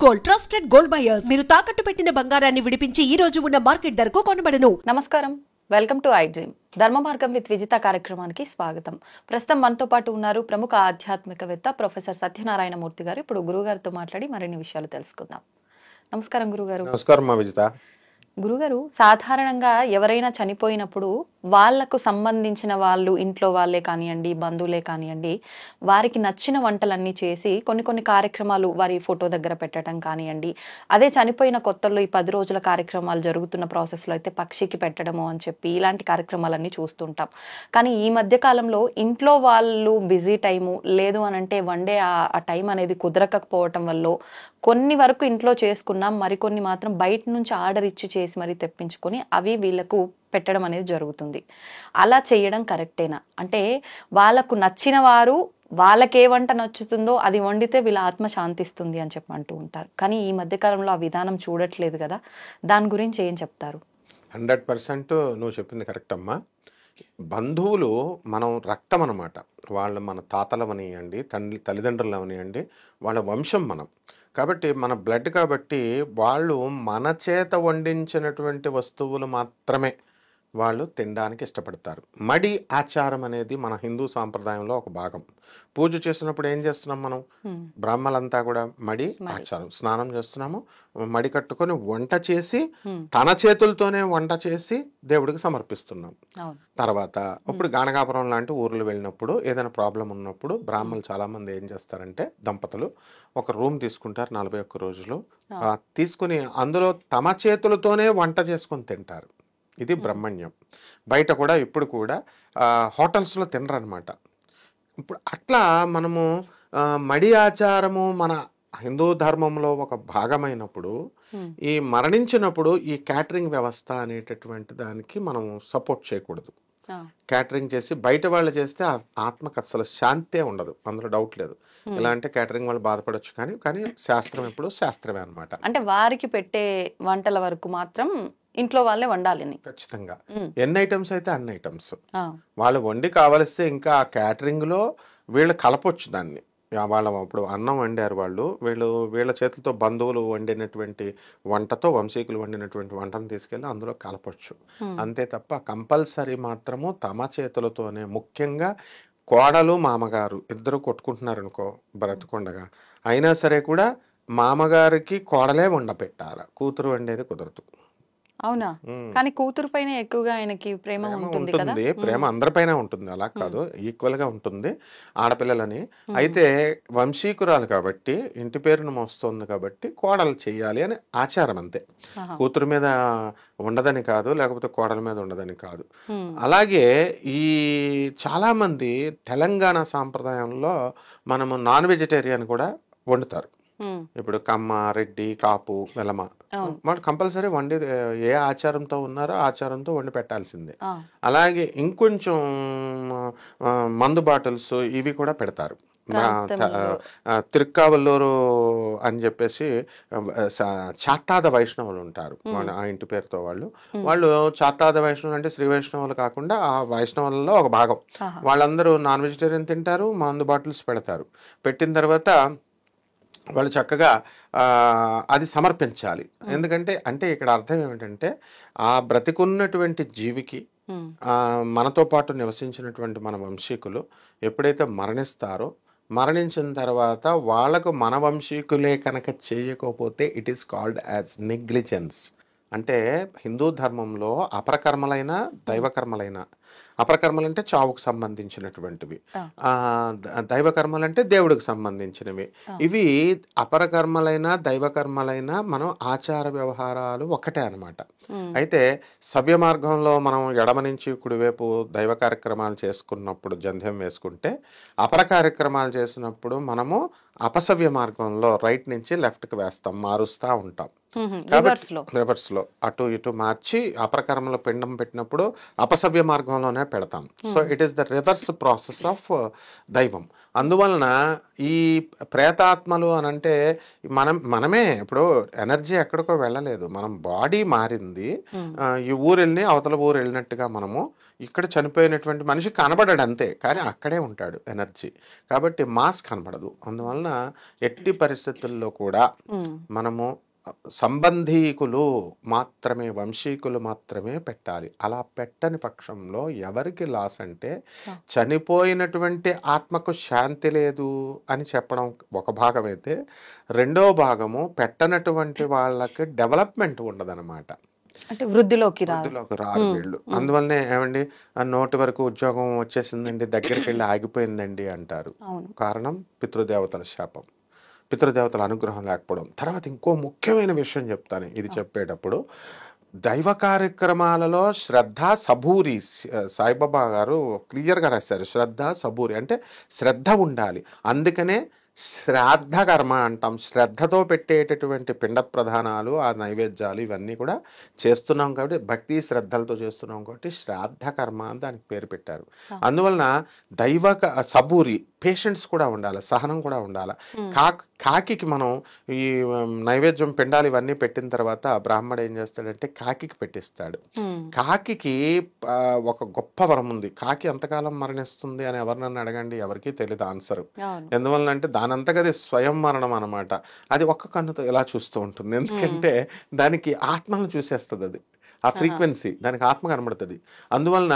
Gold, trusted gold buyers. మీరు తాకట్టు పెట్టిన బంగారాన్ని విడిపించి ఈ రోజు ఉన్న మార్కెట్ ధరకు కొనబడను. నమస్కారం, వెల్కమ్ టు ఐ డ్రీమ్. ధర్మ మార్గం విత్ విజిత కార్యక్రమానికి స్వాగతం. ప్రస్తుతం మనతో పాటు ఉన్నారు ప్రముఖ ఆధ్యాత్మికవేత్త ప్రొఫెసర్ సత్యనారాయణ మూర్తి గారు. ఇప్పుడు గురువు గారితో మాట్లాడి మరిన్ని విషయాలు తెలుసుకుందాం. నమస్కారం గురుగారు. నమస్కారం విజిత. గురుగారు, సాధారణంగా ఎవరైనా చనిపోయినప్పుడు వాళ్లకు సంబంధించిన వాళ్ళు, ఇంట్లో వాళ్ళే కానివ్వండి, బంధువులే కానివ్వండి, వారికి నచ్చిన వంటలన్నీ చేసి కొన్ని కార్యక్రమాలు వారి ఫోటో దగ్గర పెట్టడం కానివ్వండి, అదే చనిపోయిన కొత్తల్లో ఈ 10 రోజుల కార్యక్రమాలు జరుగుతున్న ప్రాసెస్లో అయితే పక్షికి పెట్టడము అని చెప్పి ఇలాంటి కార్యక్రమాలన్నీ చూస్తుంటాం. కానీ ఈ మధ్య కాలంలో ఇంట్లో వాళ్ళు బిజీ టైము లేదు అని అంటే వండే ఆ టైం అనేది కుదరకపోవటం వల్ల కొన్ని వరకు ఇంట్లో చేసుకున్నాం, మరికొన్ని మాత్రం బయట నుంచి ఆర్డర్ ఇచ్చి చేసి మరీ తెప్పించుకొని అవి వీళ్ళకు పెట్టడం అనేది జరుగుతుంది. అలా చేయడం కరెక్టేనా? అంటే వాళ్ళకు నచ్చిన వారు వాళ్ళకే వంట నచ్చుతుందో అది వండితే వీళ్ళ ఆత్మ శాంతిస్తుంది అని చెప్పి అంటూ ఉంటారు. కానీ ఈ మధ్యకాలంలో ఆ విధానం చూడట్లేదు కదా, దాని గురించి ఏం చెప్తారు? 100% నువ్వు చెప్పింది కరెక్ట్ అమ్మా. బంధువులు మనం రక్తం అన్నమాట. వాళ్ళు మన తాతలవనియండి, తల్లిదండ్రులవనియండి, వాళ్ళ వంశం మనం. కాబట్టి మన బ్లడ్ కాబట్టి వాళ్ళు మన చేత వండించినటువంటి వస్తువులు మాత్రమే వాళ్ళు తినడానికి ఇష్టపడతారు. మడి ఆచారం అనేది మన హిందూ సాంప్రదాయంలో ఒక భాగం. పూజ చేసినప్పుడు ఏం చేస్తున్నాం మనం? బ్రాహ్మలంతా కూడా మడి ఆచారం, స్నానం చేస్తున్నాము, మడి కట్టుకొని వంట చేసి తన చేతులతోనే వంట చేసి దేవుడికి సమర్పిస్తున్నాం. తర్వాత ఇప్పుడు గానగాపురం లాంటి ఊర్లు వెళ్ళినప్పుడు ఏదైనా ప్రాబ్లం ఉన్నప్పుడు బ్రాహ్మణులు చాలా మంది ఏం చేస్తారంటే, దంపతులు ఒక రూమ్ తీసుకుంటారు 41 రోజులు, తీసుకుని అందులో తమ చేతులతోనే వంట చేసుకొని తింటారు. ఇది బ్రహ్మణ్యం. బయట కూడా ఇప్పుడు కూడా హోటల్స్లో తినరనమాట. ఇప్పుడు అట్లా మనము మడి ఆచారము మన హిందూ ధర్మంలో ఒక భాగమైనప్పుడు ఈ మరణించినప్పుడు ఈ క్యాటరింగ్ వ్యవస్థ అనేటటువంటి దానికి మనం సపోర్ట్ చేయకూడదు. క్యాటరింగ్ చేసి బయట వాళ్ళు చేస్తే ఆత్మకు అసలు శాంతే ఉండదు, అందులో డౌట్ లేదు. ఎలా అంటే క్యాటరింగ్ వాళ్ళు బాధపడచ్చు, కానీ శాస్త్రం ఎప్పుడు శాస్త్రమే అనమాట. అంటే వారికి పెట్టే వంటల వరకు మాత్రం ఇంట్లో వాళ్ళే వండాలి ఖచ్చితంగా. ఎన్ని ఐటమ్స్ అయితే అన్ని ఐటమ్స్ వాళ్ళు వండి కావలిస్తే ఇంకా ఆ క్యాటరింగ్ లో వీళ్ళు కలపొచ్చు దాన్ని. వాళ్ళ ఇప్పుడు అన్నం వండారు వాళ్ళు, వీళ్ళ చేతులతో బంధువులు వండినటువంటి వంటతో వంశీకులు వండినటువంటి వంటను తీసుకెళ్ళి అందులో కలపొచ్చు. అంతే తప్ప కంపల్సరీ మాత్రము తమ చేతులతోనే, ముఖ్యంగా కోడలు మామగారు ఇద్దరు కొట్టుకుంటున్నారు అనుకో బ్రతకుండగా, అయినా సరే కూడా మామగారికి కోడలే వండపెట్టాలి, కూతురు వండేది కుదరదు. అవునా? కానీ కూతురు పైన ఎక్కువగా ఆయనకి ప్రేమ ఉంటుంది కదా. ప్రేమ అందరిపైన ఉంటుంది, అలా కాదు, ఈక్వల్ గా ఉంటుంది ఆడపిల్లలని. అయితే వంశీకురాలు కాబట్టి ఇంటి పేరును మోస్తుంది కాబట్టి కోడలు చెయ్యాలి అని ఆచారం, అంతే. కూతురు మీద ఉండదని కాదు, లేకపోతే కోడల మీద ఉండదని కాదు. అలాగే ఈ చాలా మంది తెలంగాణ సాంప్రదాయంలో మనము నాన్ వెజిటేరియన్ కూడా వండుతారు. ఇప్పుడు కమ్మ, రెడ్డి, కాపు, వెలమ వాళ్ళు కంపల్సరీ వండి ఏ ఆచారంతో ఉన్నారో ఆచారంతో వండి పెట్టాల్సిందే. అలాగే ఇంకొంచెం మందు బాటిల్స్ ఇవి కూడా పెడతారు. తిరుక్కావల్లూరు అని చెప్పేసి చాట్టాద వైష్ణవులు ఉంటారు, ఆ ఇంటి పేరుతో వాళ్ళు చాట్టాద వైష్ణవులు అంటే శ్రీ వైష్ణవులు కాకుండా ఆ వైష్ణవులలో ఒక భాగం. వాళ్ళందరూ నాన్ వెజిటేరియన్ తింటారు, మందు బాటిల్స్ పెడతారు. పెట్టిన తర్వాత వాళ్ళు చక్కగా అది సమర్పించాలి. ఎందుకంటే ఇక్కడ అర్థం ఏమిటంటే, ఆ బ్రతికున్నటువంటి జీవికి మనతో పాటు నివసించినటువంటి మన వంశీకులు ఎప్పుడైతే మరణిస్తారో, మరణించిన తర్వాత వాళ్ళకు మన వంశీకులే కనుక చేయకపోతే it is called as negligence. అంటే హిందూ ధర్మంలో అపరకర్మలైన దైవకర్మలైన, అపరకర్మలు అంటే చావుకు సంబంధించినటువంటివి, దైవకర్మలు అంటే దేవుడికి సంబంధించినవి. ఇవి అపరకర్మలైన దైవకర్మలైన మనం ఆచార వ్యవహారాలు ఒకటే అనమాట. అయితే సవ్య మార్గంలో మనం ఎడమ నుంచి కుడివైపు దైవ కార్యక్రమాలు చేసుకున్నప్పుడు జంధ్యం వేసుకుంటే, అపర కార్యక్రమాలు చేసినప్పుడు మనము అపసవ్య మార్గంలో రైట్ నుంచి లెఫ్ట్కి వేస్తాం, మారుస్తూ ఉంటాం. రివర్స్ లో అటు ఇటు మార్చి అపరకర్మలో పిండం పెట్టినప్పుడు అపసవ్య మార్గంలోనే పెడతాం. So it is the reverse process of దైవం. అందువలన ఈ ప్రేతాత్మలు అని అంటే మనమే ఇప్పుడు ఎనర్జీ ఎక్కడికో వెళ్ళలేదు, మనం బాడీ మారింది. ఈ ఊరు వెళ్ళి అవతల ఊరు వెళ్ళినట్టుగా మనము ఇక్కడ చనిపోయినటువంటి మనిషి కనబడాడు అంతే, కానీ అక్కడే ఉంటాడు ఎనర్జీ. కాబట్టి మాస్ కనబడదు. అందువలన ఎట్టి పరిస్థితుల్లో కూడా మనము సంబంధీకులు మాత్రమే, వంశీకులు మాత్రమే పెట్టాలి. అలా పెట్టని పక్షంలో ఎవరికి లాస్ అంటే, చనిపోయినటువంటి ఆత్మకు శాంతి లేదు అని చెప్పడం ఒక భాగం అయితే, రెండో భాగము పెట్టనటువంటి వాళ్ళకి డెవలప్మెంట్ ఉండదన్నమాట. అంటే వృద్ధిలోకి రారు వీళ్ళు. అందువల్లనే ఏమండి నోటి వరకు ఉద్యోగం వచ్చేసిందండి, దగ్గరికి వెళ్ళి ఆగిపోయిందండి అంటారు. కారణం పితృదేవతల శాపం, పితృదేవతల అనుగ్రహం లేకపోవడం. తర్వాత ఇంకో ముఖ్యమైన విషయం చెప్తాను ఇది చెప్పేటప్పుడు. దైవ కార్యక్రమాలలో శ్రద్ధ సబూరి, సాయిబాబా గారు క్లియర్గా రాశారు. శ్రద్ధ సబూరి అంటే శ్రద్ధ ఉండాలి. అందుకనే శ్రాద్ధ కర్మ అంటాం. శ్రద్ధతో పెట్టేటటువంటి పిండ ప్రధానాలు, ఆ నైవేద్యాలు ఇవన్నీ కూడా చేస్తున్నాం కాబట్టి, భక్తి శ్రద్ధలతో చేస్తున్నాం కాబట్టి శ్రాద్ధ కర్మ అని దానికి పేరు పెట్టారు. అందువలన దైవ సబూరి, పేషెన్స్ కూడా ఉండాలి, సహనం కూడా ఉండాలి. కాకి మనం ఈ నైవేద్యం పిండాలు ఇవన్నీ పెట్టిన తర్వాత బ్రాహ్మడు ఏం చేస్తాడంటే కాకి పెట్టిస్తాడు. కాకి ఒక గొప్ప వరం ఉంది. కాకి ఎంతకాలం మరణిస్తుంది అని ఎవరినన్నా అడగండి, ఎవరికి తెలియదు ఆన్సర్. ఎందువల్ల అంటే దానంతగా అది స్వయం మరణం అనమాట. అది ఒక్క కన్నుతో ఇలా చూస్తూ ఉంటుంది. ఎందుకంటే దానికి ఆత్మను చూసేస్తుంది. అది ఆ ఫ్రీక్వెన్సీ, దానికి ఆత్మ కనబడుతుంది. అందువలన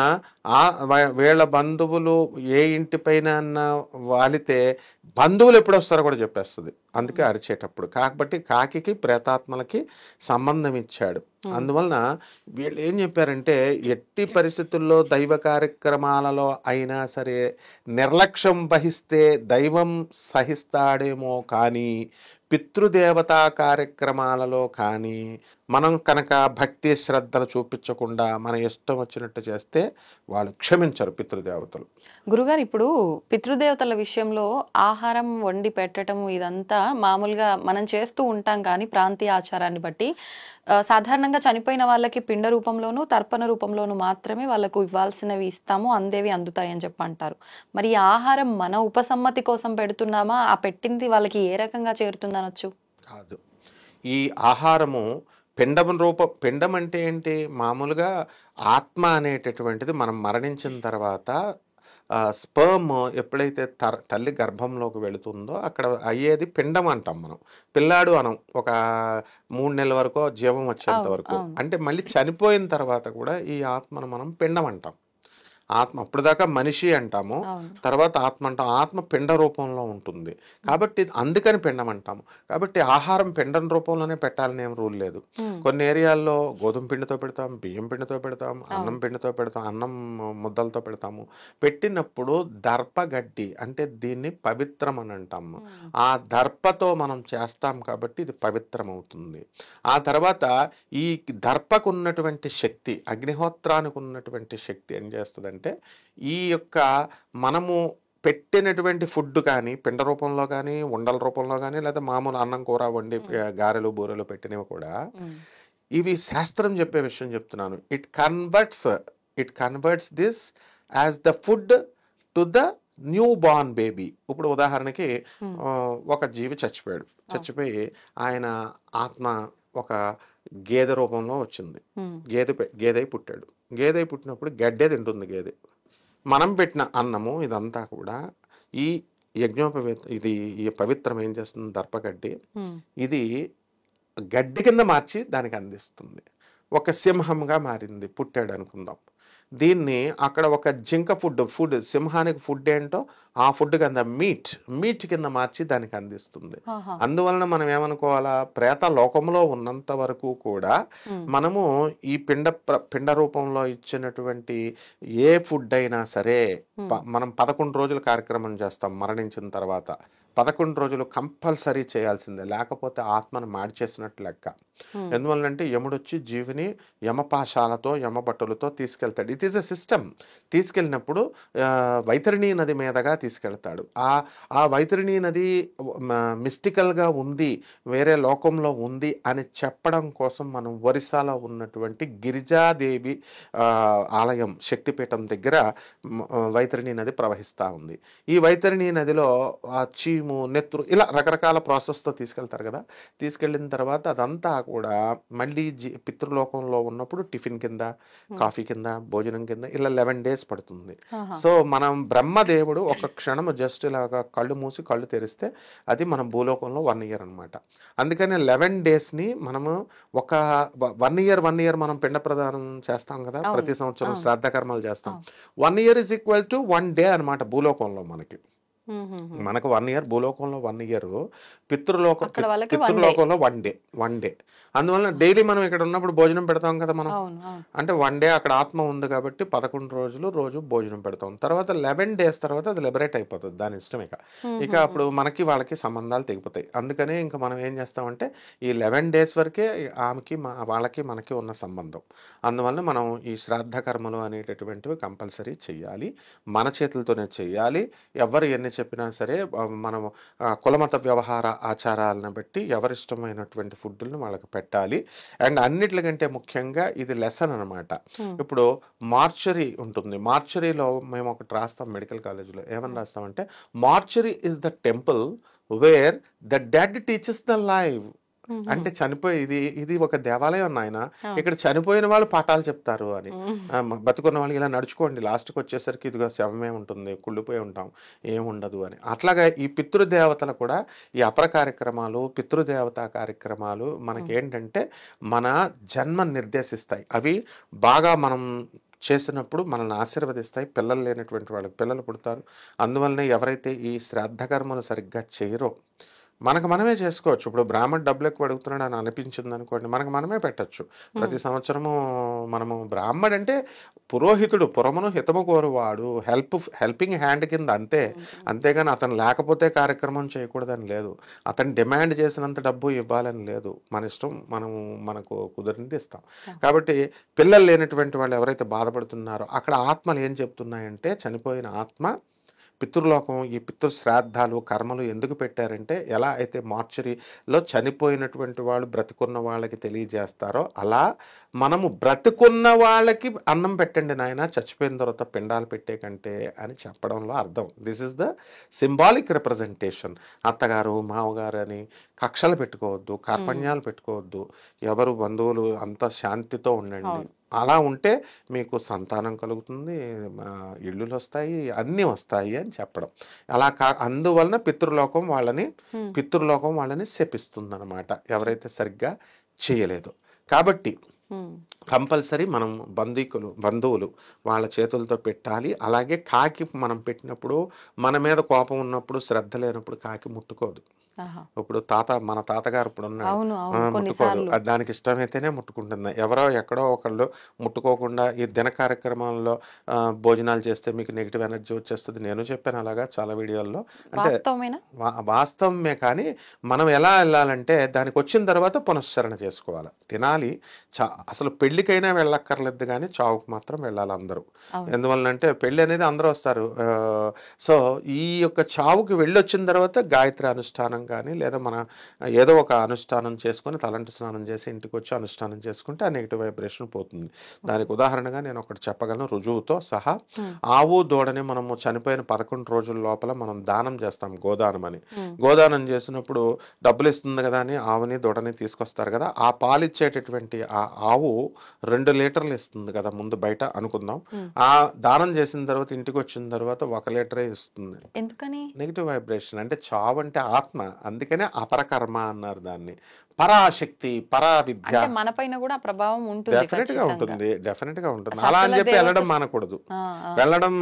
వీళ్ళ బంధువులు ఏ ఇంటిపైన వాలితే బంధువులు ఎప్పుడు వస్తారో కూడా చెప్పేస్తుంది. అందుకే అరిచేటప్పుడు. కాబట్టి కాకి ప్రేతాత్మలకి సంబంధం ఇచ్చాడు. అందువలన వీళ్ళు ఏం చెప్పారంటే, ఎట్టి పరిస్థితుల్లో దైవ కార్యక్రమాలలో అయినా సరే నిర్లక్ష్యం వహిస్తే దైవం సహిస్తాడేమో, కానీ పితృదేవతా కార్యక్రమాలలో కానీ మనం కనుక భక్తి శ్రద్ధలు చూపించకుండా మన ఇష్టం వచ్చినట్టు చేస్తే వాళ్ళు క్షమించరు పితృదేవతలు. గురుగారు, ఇప్పుడు పితృదేవతల విషయంలో ఆహారం వండి పెట్టడం ఇదంతా మామూలుగా మనం చేస్తూ ఉంటాం, కానీ ప్రాంతీయ ఆచారాన్ని బట్టి సాధారణంగా చనిపోయిన వాళ్ళకి పిండ రూపంలోనూ తర్పణ రూపంలోనూ మాత్రమే వాళ్ళకు ఇవ్వాల్సినవి ఇస్తాము, అందేవి అందుతాయని చెప్పి అంటారు. మరి ఈ ఆహారం మన ఉపసమ్మతి కోసం పెడుతున్నామా? ఆ పెట్టింది వాళ్ళకి ఏ రకంగా చేరుతుందనొచ్చు? కాదు, ఈ ఆహారము పిండం అంటే ఏంటి? మామూలుగా ఆత్మ అనేటటువంటిది మనం మరణించిన తర్వాత స్పర్మ్ ఎప్పుడైతే తల్లి గర్భంలోకి వెళుతుందో అక్కడ అయ్యేది పిండం అంటాం మనం. పిల్లాడు అనం ఒక 3 నెలల వరకు జీవం వచ్చేంత వరకు. అంటే మళ్ళీ చనిపోయిన తర్వాత కూడా ఈ ఆత్మను మనం పిండం అంటాం. ఆత్మ అప్పుడు దాకా మనిషి అంటాము, తర్వాత ఆత్మ అంటాం. ఆత్మ పిండ రూపంలో ఉంటుంది కాబట్టి అందుకని పిండం అంటాము. కాబట్టి ఆహారం పిండం రూపంలోనే పెట్టాలని ఏం రూల్ లేదు. కొన్ని ఏరియాల్లో గోధుమ పిండితో పెడతాం, బియ్యం పిండితో పెడతాం, అన్నం పిండితో పెడతాం, అన్నం ముద్దలతో పెడతాము. పెట్టినప్పుడు దర్పగడ్డి అంటే దీన్ని పవిత్రం అని అంటాము. ఆ దర్పతో మనం చేస్తాం కాబట్టి ఇది పవిత్రం అవుతుంది. ఆ తర్వాత ఈ దర్పకు ఉన్నటువంటి శక్తి, అగ్నిహోత్రానికి ఉన్నటువంటి శక్తి ఏం చేస్తుందంటే, ఈ యొక్క మనము పెట్టినటువంటి ఫుడ్ కానీ పిండ రూపంలో కానీ ఉండల రూపంలో కానీ లేదా మామూలు అన్నం కూర వండి గారెలు బూరెలు పెట్టినవి కూడా, ఇవి శాస్త్రం చెప్పే విషయం చెప్తున్నాను. It converts this as the food to the new born baby. ఇప్పుడు ఉదాహరణకి ఒక జీవి చచ్చిపోయి ఆయన ఆత్మ ఒక గేదె రూపంలో వచ్చింది. గేదె పుట్టాడు. గేదె పుట్టినప్పుడు గడ్డే తింటుంది గేదె. మనం పెట్టిన అన్నము ఇదంతా కూడా ఈ ఇది ఈ పవిత్రం ఏం చేస్తుంది? దర్పగడ్డి. ఇది గడ్డి కింద మార్చి దానికి అందిస్తుంది. ఒక సింహంగా మారింది, పుట్టాడు అనుకుందాం. దీన్ని అక్కడ ఒక జింక ఫుడ్ సింహానికి ఫుడ్ ఏంటో ఆ ఫుడ్ కింద మీట్ కింద మార్చి దానికి అందిస్తుంది. అందువలన మనం ఏమనుకోవాలా? ప్రేత లోకంలో ఉన్నంత వరకు కూడా మనము ఈ పిండ రూపంలో ఇచ్చినటువంటి ఏ ఫుడ్ అయినా సరే మనం 11 రోజుల కార్యక్రమం చేస్తాం. మరణించిన తర్వాత 11 రోజులు కంపల్సరీ చేయాల్సిందే, లేకపోతే ఆత్మను మార్చేసినట్టు లెక్క. ఎందువల్లంటే యముడొచ్చి జీవిని యమపాశాలతో యమబట్టులతో తీసుకెళ్తాడు. It is a system. తీసుకెళ్ళినప్పుడు వైతరిణీ నది మీదగా తీసుకెళ్తాడు. ఆ వైతరిణీ నది మిస్టికల్గా ఉంది, వేరే లోకంలో ఉంది అని చెప్పడం కోసం మనం ఒరిస్సాలో ఉన్నటువంటి గిరిజాదేవి ఆలయం శక్తిపీఠం దగ్గర వైతరిణీ నది ప్రవహిస్తూ ఉంది. ఈ వైతరిణీ నదిలో ఆ చీము చీము నెత్తురు ఇలా రకరకాల ప్రాసెస్తో తీసుకెళ్తారు కదా. తీసుకెళ్ళిన తర్వాత అదంతా కూడా మళ్ళీ పితృలోకంలో ఉన్నప్పుడు టిఫిన్ కింద, కాఫీ కింద, భోజనం కింద ఇలా 11 days పడుతుంది. సో మనం బ్రహ్మదేవుడు ఒక క్షణము జస్ట్ ఇలాగా కళ్ళు మూసి కళ్ళు తెరిస్తే అది మన భూలోకంలో 1 year అనమాట. అందుకని 11 daysని మనము ఒక 1 year మనం పిండ ప్రదానం చేస్తాం కదా, ప్రతి సంవత్సరం శ్రాద్ధ కర్మలు చేస్తాం. 1 year is equal to 1 day అనమాట భూలోకంలో మనకి. మనకు 1 year భూలోకంలో 1 year, పితృలోకంలో 1 day. అందువల్ల డైలీ మనం ఇక్కడ ఉన్నప్పుడు భోజనం పెడతాం కదా మనం, అంటే 1 day అక్కడ ఆత్మ ఉంది కాబట్టి 11 రోజులు రోజు భోజనం పెడతాం. తర్వాత 11 days తర్వాత అది లిబరేట్ అయిపోతుంది, దాని ఇష్టం. ఇక అప్పుడు మనకి వాళ్ళకి సంబంధాలు తెగిపోతాయి. అందుకనే ఇంకా మనం ఏం చేస్తామంటే ఈ 11 days వరకే ఆమెకి వాళ్ళకి మనకి ఉన్న సంబంధం. అందువల్ల మనం ఈ శ్రాద్ధ కర్మలు అనేటటువంటివి కంపల్సరీ చెయ్యాలి, మన చేతులతోనే చెయ్యాలి. ఎవరు ఎన్ని చెప్పినా సరే మనం కులమత వ్యవహార ఆచారాలను బట్టి ఎవరిష్టమైనటువంటి ఫుడ్లను వాళ్ళకి పెట్టాలి. అండ్ అన్నిటికంటే ముఖ్యంగా ఇది లెసన్ అనమాట. ఇప్పుడు మార్చరీ ఉంటుంది, మార్చరీలో మేము ఒకటి రాస్తాం మెడికల్ కాలేజీలో. ఏమని రాస్తామంటే mortuary is the temple where the dead teachers the live. అంటే ఇది ఒక దేవాలయం నాయన, ఇక్కడ చనిపోయిన వాళ్ళు పాఠాలు చెప్తారు అని. బతుకున్న వాళ్ళకి ఇలా నడుచుకోండి, లాస్ట్కి వచ్చేసరికి ఇదిగో శవమే ఉంటుంది, కుళ్ళిపోయి ఉంటాం, ఏముండదు అని. అట్లాగా ఈ పితృదేవతలు కూడా ఈ అపర కార్యక్రమాలు, పితృదేవతా కార్యక్రమాలు మనకేంటంటే మన జన్మ నిర్దేశిస్తాయి. అవి బాగా మనం చేసినప్పుడు మనల్ని ఆశీర్వదిస్తాయి. పిల్లలు లేనటువంటి వాళ్ళకి పిల్లలు పుడతారు. అందువల్లనే ఎవరైతే ఈ శ్రాద్ధ కర్మలు సరిగ్గా చేయరో మనమే చేసుకోవచ్చు. ఇప్పుడు బ్రాహ్మణ్ డబ్బులు ఎక్కువ అడుగుతున్నాడు అని అనిపించింది అనుకోండి, మనమే పెట్టచ్చు. ప్రతి సంవత్సరము మనము బ్రాహ్మణ్ అంటే పురోహితుడు, పురమును హితము కోరువాడు, హెల్పింగ్ హ్యాండ్ కింద అంతే. అంతేగాని అతను లేకపోతే కార్యక్రమం చేయకూడదని లేదు, అతను డిమాండ్ చేసినంత డబ్బు ఇవ్వాలని లేదు. మన ఇష్టం, మనకు కుదిరింది ఇస్తాం. కాబట్టి పిల్లలు లేనటువంటి వాళ్ళు ఎవరైతే బాధపడుతున్నారో అక్కడ ఆత్మలు ఏం చెప్తున్నాయంటే, చనిపోయిన ఆత్మ పితృలోకం ఈ పితృశ్రాద్ధాలు కర్మలు ఎందుకు పెట్టారంటే, ఎలా అయితే మార్చరీలో చనిపోయినటువంటి వాళ్ళు బ్రతికున్న వాళ్ళకి తెలియజేస్తారో అలా మనము బ్రతికున్న వాళ్ళకి అన్నం పెట్టండి నాయన, చచ్చిపోయిన తర్వాత పిండాలు పెట్టే కంటే అని చెప్పడంలో అర్థం. This is the symbolic representation. అత్తగారు మామగారు అని కక్షలు పెట్టుకోవద్దు, కార్పణ్యాలు పెట్టుకోవద్దు, ఎవరు బంధువులు అంత శాంతితో ఉండండి. అలా ఉంటే మీకు సంతానం కలుగుతుంది, ఇళ్ళులు వస్తాయి, అన్నీ వస్తాయి అని చెప్పడం. అలా అందువలన పితృలోకం వాళ్ళని శపిస్తుంది అనమాట, ఎవరైతే సరిగ్గా చేయలేదో. కాబట్టి కంపల్సరీ మనం బంధువులు వాళ్ళ చేతులతో పెట్టాలి. అలాగే కాకి మనం పెట్టినప్పుడు, మన మీద కోపం ఉన్నప్పుడు, శ్రద్ధ లేనప్పుడు కాకి ముట్టుకోదు. ఇప్పుడు మన తాతగారు ఇప్పుడు ముట్టుకోదు, దానికి ఇష్టమైతేనే ముట్టుకుంటుంది. ఎవరో ఎక్కడో ఒకళ్ళు ముట్టుకోకుండా ఈ దిన కార్యక్రమాల్లో భోజనాలు చేస్తే మీకు నెగిటివ్ ఎనర్జీ వచ్చేస్తుంది. నేను చెప్పాను అలాగా చాలా వీడియోల్లో. అంటే వాస్తవమే, కానీ మనం ఎలా వెళ్ళాలంటే దానికి వచ్చిన తర్వాత పునశ్చరణ చేసుకోవాలి, తినాలి. అసలు పెళ్లికైనా వెళ్ళక్కర్లేదు కానీ చావుకు మాత్రం వెళ్ళాలి అందరూ. ఎందువల్లంటే పెళ్లి అనేది అందరూ వస్తారు. సో ఈ యొక్క చావుకి వెళ్ళొచ్చిన తర్వాత గాయత్రి అనుష్ఠానం కానీ లేదా మన ఏదో ఒక అనుష్ఠానం చేసుకొని తలంటి స్నానం చేసి ఇంటికి వచ్చి అనుష్ఠానం చేసుకుంటే ఆ నెగిటివ్ వైబ్రేషన్ పోతుంది. దానికి ఉదాహరణగా నేను ఒకటి చెప్పగలను రుజువుతో సహా. ఆవు దూడని మనము చనిపోయిన 11 రోజుల లోపల మనం దానం చేస్తాం, గోదానం అని. గోదానం చేసినప్పుడు డబ్బులు ఇస్తుంది కదా అని ఆవుని దూడని తీసుకొస్తారు కదా. ఆ పాలు ఇచ్చేటటువంటి ఆ ఆవు 2 లీటర్లు ఇస్తుంది కదా ముందు బయట అనుకుందాం. ఆ దానం చేసిన తర్వాత ఇంటికి వచ్చిన తర్వాత 1 లీటరే ఇస్తుంది. ఎందుకని? Negative vibration. అంటే చావు అంటే ఆత్మ, అందుకనే అపరకర్మ అన్నారు దాన్ని. పరాశక్తి, పరావిద్య మన పైన కూడా ప్రభావం ఉంటుంది, డెఫినెట్ గా ఉంటుంది. అలా అని చెప్పి వెళ్ళడం మానకూడదు. వెళ్ళడం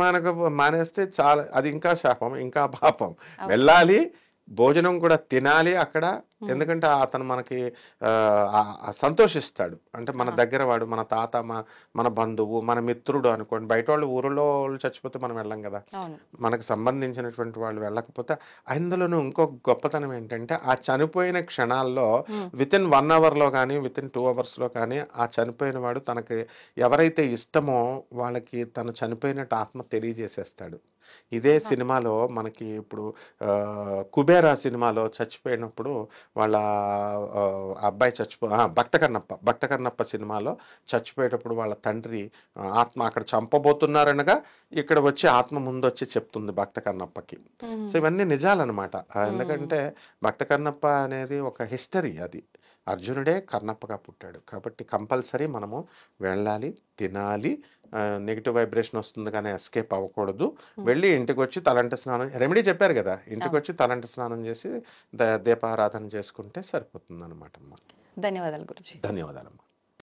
మానేస్తే చాలా అది ఇంకా శాపం, ఇంకా పాపం. వెళ్ళాలి, భోజనం కూడా తినాలి అక్కడ. ఎందుకంటే అతను మనకి సంతోషిస్తాడు. అంటే మన దగ్గర వాడు, మన తాత, మన బంధువు, మన మిత్రుడు అనుకోండి. బయట వాళ్ళు ఊరిలో వాళ్ళు చచ్చిపోతే మనం వెళ్ళం కదా, మనకు సంబంధించినటువంటి వాళ్ళు వెళ్ళకపోతే. అందులోనూ ఇంకో గొప్పతనం ఏంటంటే ఆ చనిపోయిన క్షణాల్లో వితిన్ 1 hourలో కానీ వితిన్ 2 hoursలో కానీ ఆ చనిపోయిన వాడు తనకి ఎవరైతే ఇష్టమో వాళ్ళకి తను చనిపోయినట్టు ఆత్మ తెలియజేసేస్తాడు. ఇదే సినిమాలో మనకి ఇప్పుడు కుబేరా సినిమాలో చచ్చిపోయినప్పుడు వాళ్ళ అబ్బాయి భక్త కన్నప్ప సినిమాలో చచ్చిపోయేటప్పుడు వాళ్ళ తండ్రి ఆత్మ అక్కడ చంపబోతున్నారనగా ఇక్కడ వచ్చి ఆత్మ ముందు వచ్చి చెప్తుంది భక్త కన్నప్పకి. సో ఇవన్నీ నిజాలన్నమాట. ఎందుకంటే భక్త కన్నప్ప అనేది ఒక హిస్టరీ. అది అర్జునుడే కన్నప్పగా పుట్టాడు కాబట్టి కంపల్సరీ మనము వెళ్ళాలి, తినాలి. నెగిటివ్ వైబ్రేషన్ వస్తుంది కానీ ఎస్కేప్ అవ్వకూడదు. వెళ్ళి ఇంటికి వచ్చి తలంటి స్నానం, రెమెడీ చెప్పారు కదా, ఇంటికి వచ్చి తలంటి స్నానం చేసి దీపారాధన చేసుకుంటే సరిపోతుంది అనమాట. ధన్యవాదాలు గురుజీ. ధన్యవాదాలమ్మా.